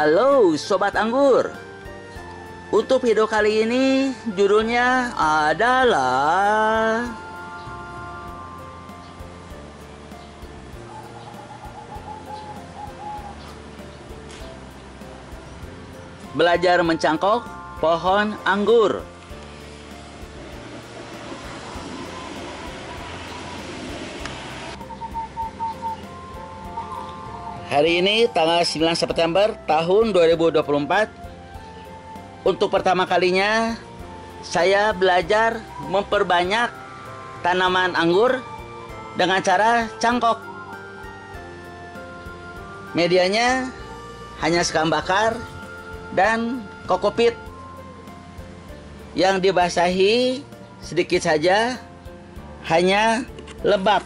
Halo Sobat Anggur. Untuk video kali ini judulnya adalah belajar mencangkok pohon anggur. Hari ini tanggal 9 September tahun 2024. Untuk pertama kalinya saya belajar memperbanyak tanaman anggur dengan cara cangkok. Medianya hanya sekam bakar dan kokopit yang dibasahi sedikit saja, hanya lembab,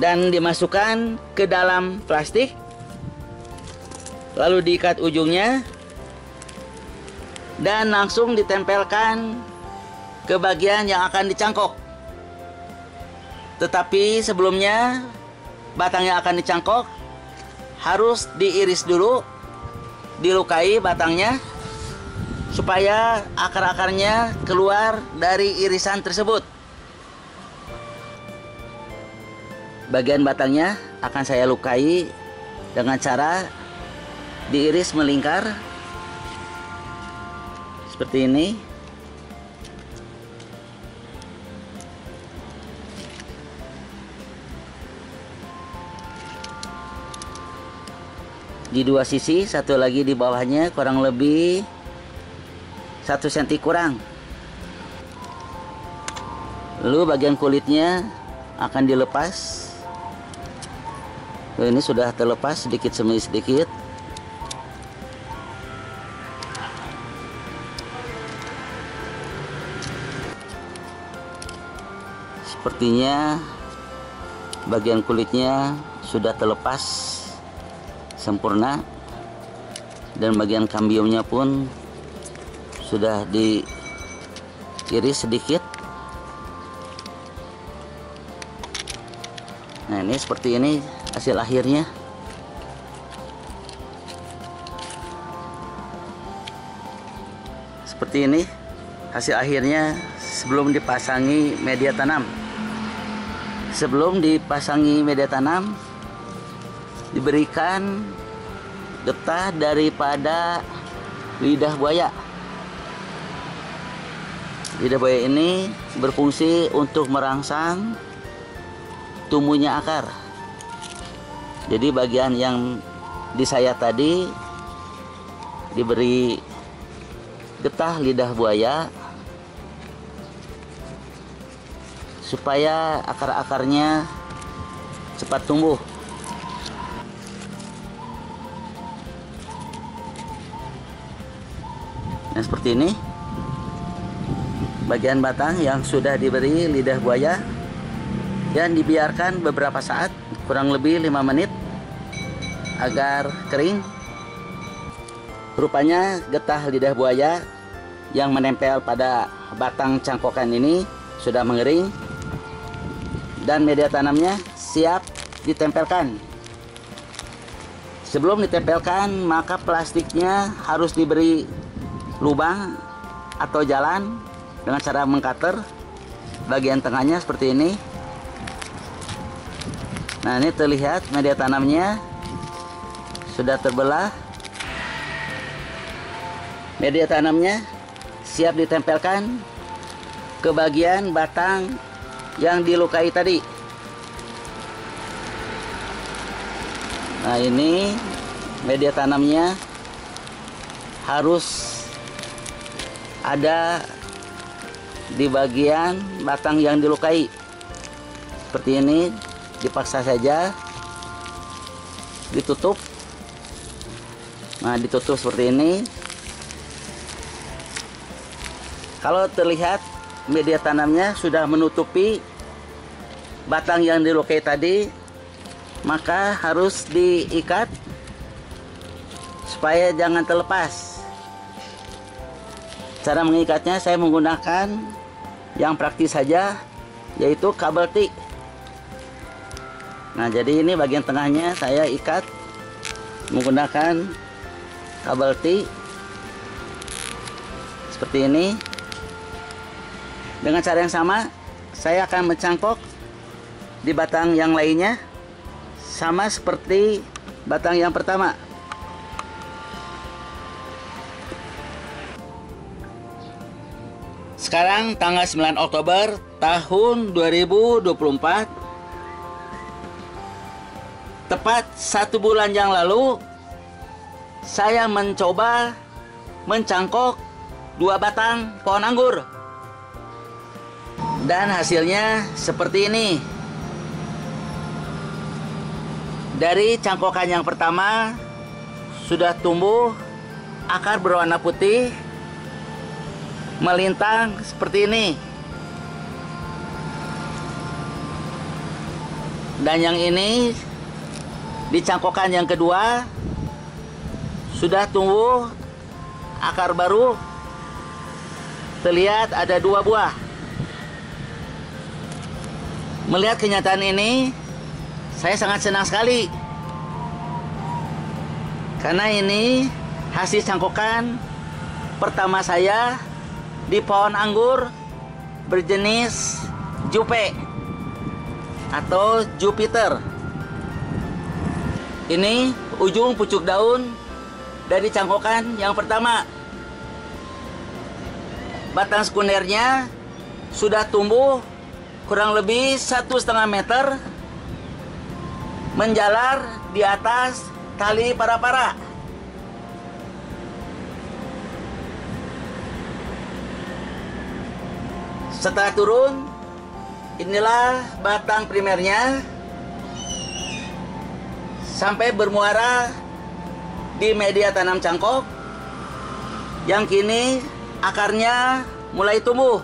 dan dimasukkan ke dalam plastik, lalu diikat ujungnya dan langsung ditempelkan ke bagian yang akan dicangkok. Tetapi sebelumnya batang yang akan dicangkok harus diiris dulu, dilukai batangnya supaya akar-akarnya keluar dari irisan tersebut. Bagian batangnya akan saya lukai dengan cara diiris melingkar seperti ini. Di dua sisi, satu lagi di bawahnya, kurang lebih 1 cm kurang. Lalu bagian kulitnya akan dilepas. Ini sudah terlepas sedikit demi sedikit. Sepertinya bagian kulitnya sudah terlepas sempurna, dan bagian kambiumnya pun sudah diiris sedikit. Nah, ini seperti ini hasil akhirnya. Seperti ini hasil akhirnya sebelum dipasangi media tanam. Sebelum dipasangi media tanam, diberikan getah daripada lidah buaya. Lidah buaya ini berfungsi untuk merangsang tumbuhnya akar. Jadi bagian yang disayat tadi diberi getah lidah buaya supaya akar-akarnya cepat tumbuh. Nah, seperti ini bagian batang yang sudah diberi lidah buaya, dan dibiarkan beberapa saat, kurang lebih 5 menit agar kering. Rupanya getah lidah buaya yang menempel pada batang cangkokan ini sudah mengering, dan media tanamnya siap ditempelkan. Sebelum ditempelkan, maka plastiknya harus diberi lubang atau jalan dengan cara mengcutter bagian tengahnya seperti ini. Nah, ini terlihat media tanamnya sudah terbelah. Media tanamnya siap ditempelkan ke bagian batang yang dilukai tadi. Nah, ini media tanamnya harus ada di bagian batang yang dilukai. Seperti ini, dipaksa saja ditutup. Nah, ditutup seperti ini. Kalau terlihat media tanamnya sudah menutupi batang yang dilukai tadi, maka harus diikat supaya jangan terlepas. Cara mengikatnya saya menggunakan yang praktis saja, yaitu kabel tik. Nah, jadi ini bagian tengahnya saya ikat menggunakan kabel T seperti ini. Dengan cara yang sama, saya akan mencangkok di batang yang lainnya sama seperti batang yang pertama. Sekarang tanggal 9 Oktober tahun 2024, tepat 1 bulan yang lalu saya mencoba mencangkok 2 batang pohon anggur. Dan hasilnya seperti ini. Dari cangkokan yang pertama sudah tumbuh akar berwarna putih melintang seperti ini. Dan yang ini di cangkokan yang kedua sudah tumbuh akar baru, terlihat ada 2 buah. Melihat kenyataan ini, saya sangat senang sekali, karena ini hasil cangkokan pertama saya di pohon anggur berjenis Jupe atau Jupiter. Ini ujung pucuk daun dari cangkokan yang pertama. Batang sekundernya sudah tumbuh kurang lebih 1,5 meter, menjalar di atas tali para-para. Setelah turun, inilah batang primernya sampai bermuara di media tanam cangkok yang kini akarnya mulai tumbuh.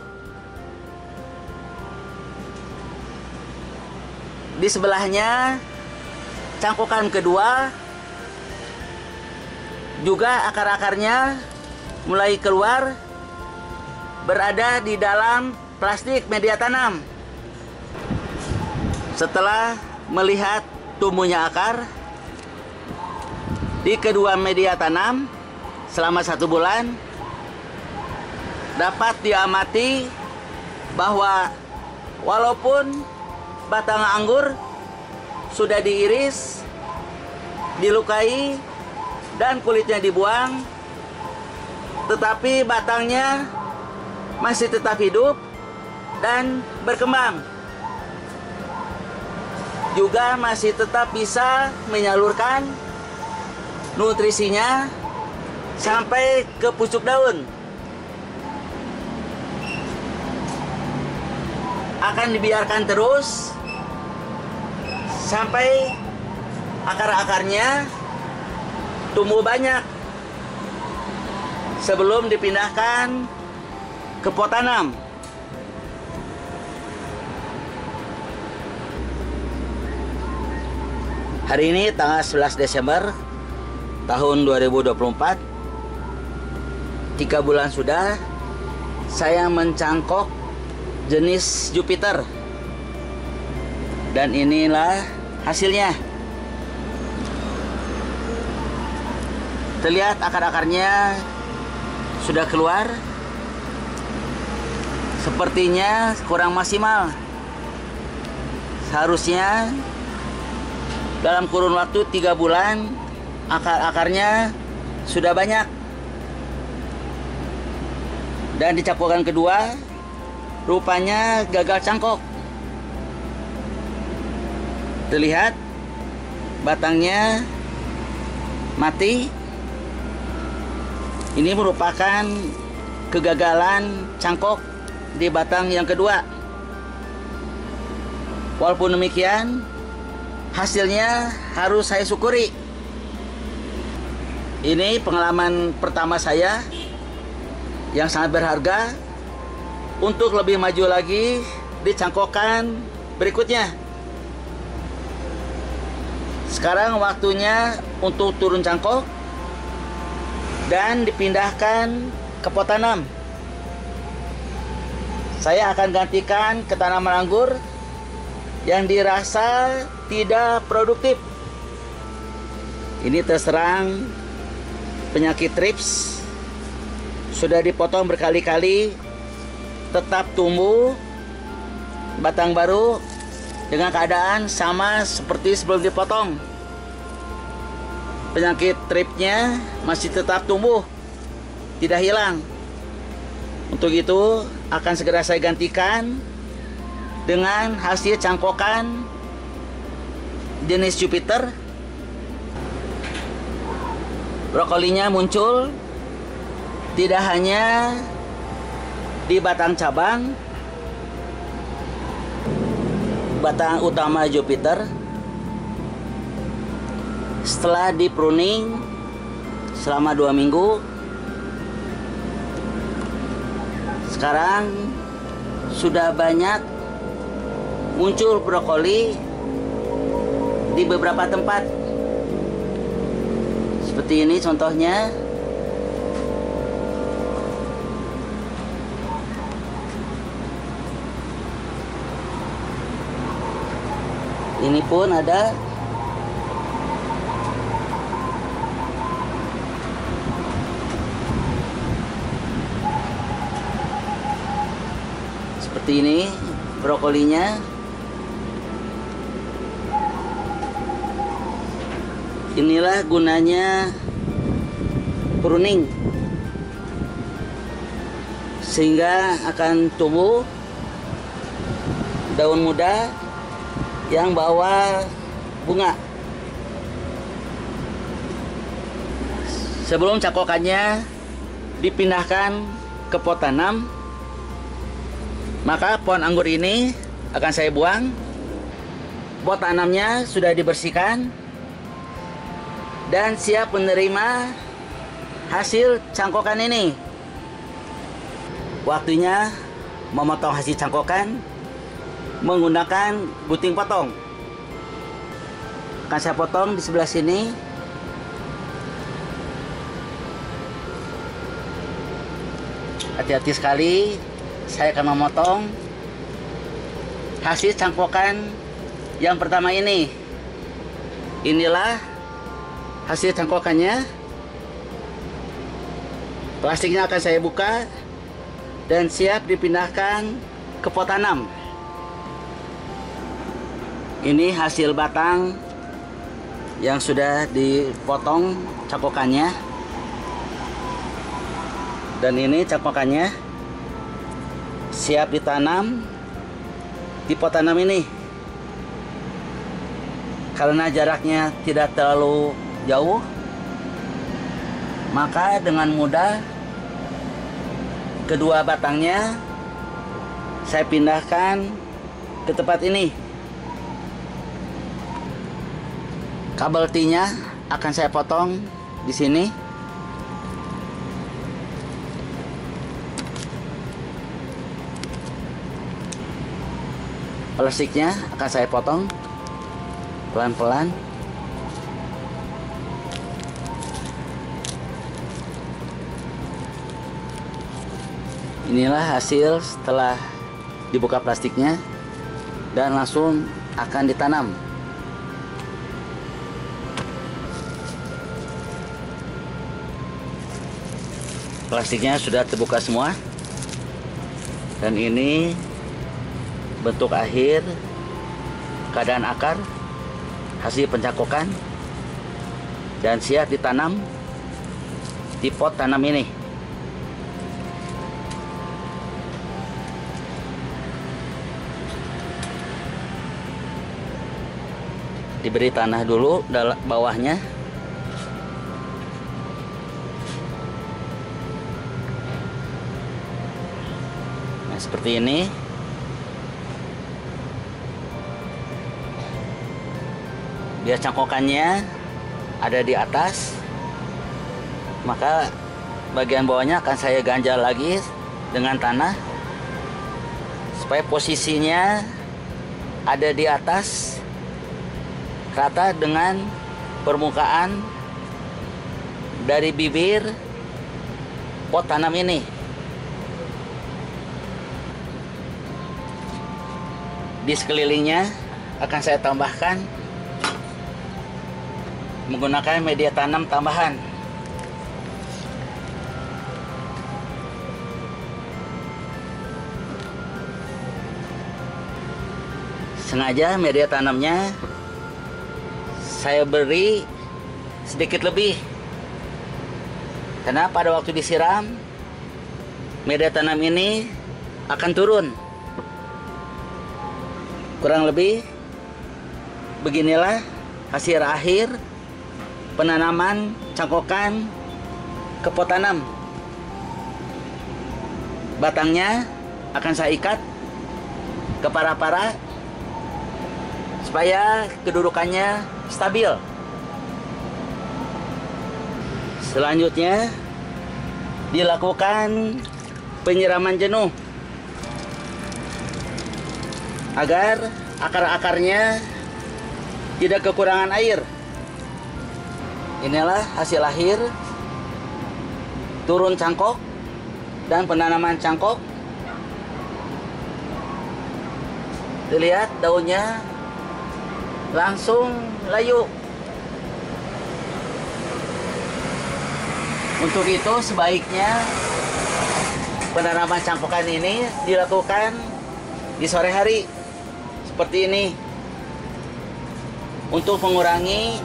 Di sebelahnya cangkokan kedua juga akar-akarnya mulai keluar, berada di dalam plastik media tanam. Setelah melihat tumbuhnya akar di kedua media tanam selama 1 bulan, dapat diamati bahwa walaupun batang anggur sudah diiris, dilukai, dan kulitnya dibuang, tetapi batangnya masih tetap hidup dan berkembang. Juga masih tetap bisa menyalurkan nutrisinya sampai ke pucuk daun. Akan dibiarkan terus sampai akar-akarnya tumbuh banyak sebelum dipindahkan ke pot tanam. Hari ini tanggal 11 Desember tahun 2024, 3 bulan sudah saya mencangkok jenis Jupiter, dan inilah hasilnya. Terlihat akar-akarnya sudah keluar, sepertinya kurang maksimal. Seharusnya dalam kurun waktu 3 bulan akar-akarnya sudah banyak. Dan di cangkokan kedua rupanya gagal cangkok. Terlihat batangnya mati. Ini merupakan kegagalan cangkok di batang yang kedua. Walaupun demikian, hasilnya harus saya syukuri. Ini pengalaman pertama saya yang sangat berharga untuk lebih maju lagi di cangkokan berikutnya. Sekarang waktunya untuk turun cangkok dan dipindahkan ke pot tanam. Saya akan gantikan ke tanaman anggur yang dirasa tidak produktif. Ini terserang penyakit trips. Sudah dipotong berkali-kali, tetap tumbuh batang baru dengan keadaan sama seperti sebelum dipotong. Penyakit tripsnya masih tetap tumbuh, tidak hilang. Untuk itu akan segera saya gantikan dengan hasil cangkokan jenis Jupiter. Brokolinya muncul tidak hanya di batang cabang, batang utama Jupiter. Setelah di pruning selama 2 minggu, sekarang sudah banyak muncul brokoli di beberapa tempat. Seperti ini contohnya. Ini pun ada. Seperti ini brokolinya. Inilah gunanya pruning, sehingga akan tumbuh daun muda yang bawa bunga. Sebelum cangkokannya dipindahkan ke pot tanam, maka pohon anggur ini akan saya buang. Pot tanamnya sudah dibersihkan dan siap menerima hasil cangkokan ini. Waktunya memotong hasil cangkokan menggunakan gunting potong. Akan saya potong di sebelah sini. Hati-hati sekali, saya akan memotong hasil cangkokan yang pertama ini. Inilah hasil cangkokannya. Plastiknya akan saya buka dan siap dipindahkan ke pot tanam. Ini hasil batang yang sudah dipotong cangkokannya. Dan ini cangkokannya siap ditanam di pot tanam ini. Karena jaraknya tidak terlalu jauh, maka dengan mudah kedua batangnya saya pindahkan ke tempat ini. Kabel T-nya akan saya potong di sini. Plastiknya akan saya potong pelan-pelan. Inilah hasil setelah dibuka plastiknya dan langsung akan ditanam. Plastiknya sudah terbuka semua. Dan ini bentuk akhir keadaan akar hasil pencangkokan dan siap ditanam di pot tanam ini. Diberi tanah dulu bawahnya. Nah, seperti ini. Biar cangkokannya ada di atas, maka bagian bawahnya akan saya ganjal lagi dengan tanah supaya posisinya ada di atas, rata dengan permukaan dari bibir pot tanam ini. Di sekelilingnya akan saya tambahkan menggunakan media tanam tambahan. Sengaja media tanamnya saya beri sedikit lebih, karena pada waktu disiram media tanam ini akan turun. Kurang lebih beginilah hasil akhir penanaman cangkokan ke pot tanam. Batangnya akan saya ikat ke para-para supaya kedudukannya stabil. Selanjutnya dilakukan penyiraman jenuh agar akar-akarnya tidak kekurangan air. Inilah hasil akhir turun cangkok dan penanaman cangkok. Dilihat daunnya langsung layu. Untuk itu sebaiknya penanaman cangkokan ini dilakukan di sore hari seperti ini untuk mengurangi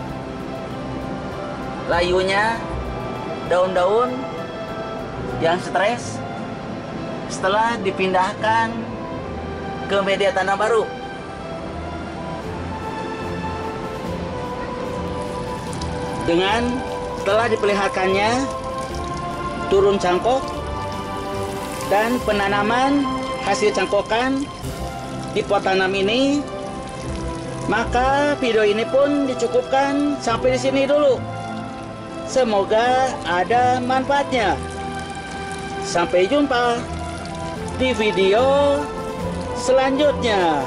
layunya daun-daun yang stres setelah dipindahkan ke media tanam baru. Dengan setelah diperlihatkannya turun cangkok dan penanaman hasil cangkokan di pot tanam ini, maka video ini pun dicukupkan sampai di sini dulu. Semoga ada manfaatnya. Sampai jumpa di video selanjutnya.